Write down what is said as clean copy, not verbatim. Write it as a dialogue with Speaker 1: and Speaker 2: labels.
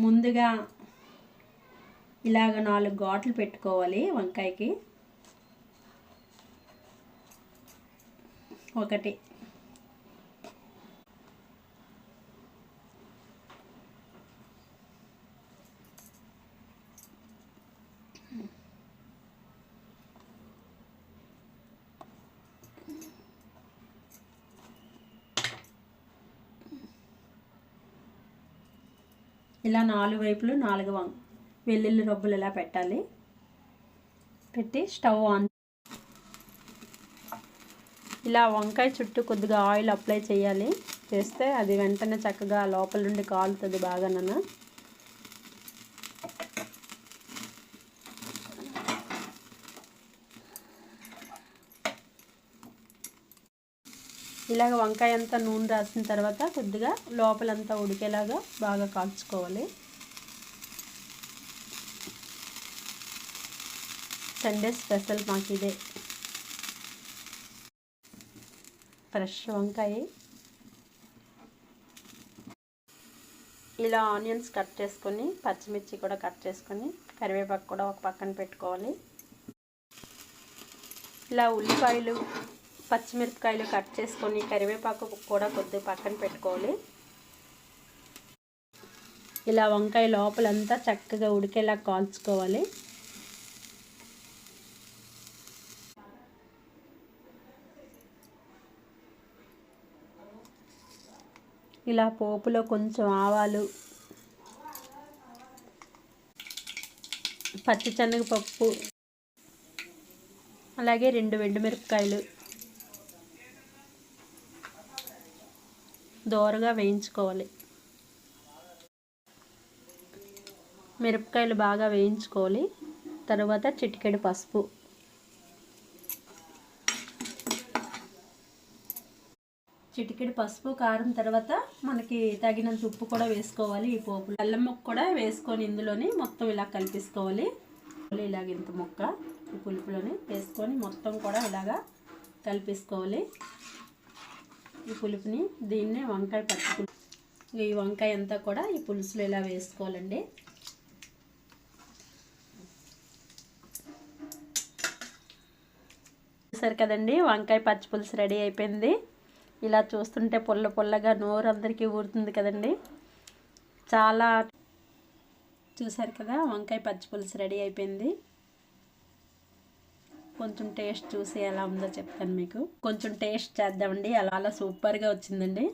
Speaker 1: ముందుగా ఇలాగ 4 ఘాట్లు పెట్టుకోవాలి వంకాయకి. ఒకటి, ఇలా 4 వైపులు 4 వెల్లుల్లి రబ్బులు ఇలా పెట్టాలి. పెట్టి స్టవ్ ఆన్. ఇలా వంకాయ చుట్టూ కొద్దిగా ఆయిల్ అప్లై చేయాలి. చేస్తే అది వెంటనే చక్కగా లోపల నుండి కాలుతుంది బాగానన్నా. ఇలాగ వంకాయ అంతా నూనె రాసిన తర్వాత కొద్దిగా లోపలంతా ఉడికేలాగా బాగా కాల్చుకోవాలి. సండే స్పెషల్ మాకు ఇదే, ఫ్రెష్ వంకాయ. ఇలా ఆనియన్స్ కట్ చేసుకొని, పచ్చిమిర్చి కూడా కట్ చేసుకొని, కరివేపాకు కూడా ఒక పక్కన పెట్టుకోవాలి. ఇలా ఉల్లిపాయలు, పచ్చిమిరపకాయలు కట్ చేసుకొని, కరివేపాకు కూడా కొద్దిగా పక్కన పెట్టుకోవాలి. ఇలా వంకాయ లోపలంతా చక్కగా ఉడికేలా కాల్చుకోవాలి. ఇలా పోపులో కొంచెం ఆవాలు, పచ్చిశనగపప్పు, అలాగే 2 ఎండుమిరపకాయలు దోరగా వేయించుకోవాలి. మిరపకాయలు బాగా వేయించుకోవాలి. తర్వాత చిటికెడు పసుపు, కారం, తర్వాత మనకి తగినంత ఉప్పు కూడా వేసుకోవాలి. ఈ పోపు అల్లం ముక్క కూడా వేసుకొని ఇందులోని మొత్తం ఇలా కలిపేసుకోవాలి. ఇలాగ ఇంత ముక్క ఈ పులుపులోని వేసుకొని మొత్తం కూడా ఇలాగా కలిపేసుకోవాలి. ఈ పులుపుని దీన్నే వంకాయ పచ్చి. ఈ వంకాయ అంతా కూడా ఈ పులుసులో ఇలా వేసుకోవాలండి. చూసారు కదండి, వంకాయ పచ్చి పులుసు రెడీ అయిపోయింది. ఇలా చూస్తుంటే పొల్ల పొల్లగా నోరు అందరికీ ఊరుతుంది కదండి. చాలా చూసారు కదా, వంకాయ పచ్చి పులుసు రెడీ అయిపోయింది. కొంచెం టేస్ట్ చూసి ఎలా ఉందో చెప్తాను మీకు. కొంచెం టేస్ట్ చేద్దామండి. అలా సూపర్గా వచ్చిందండి.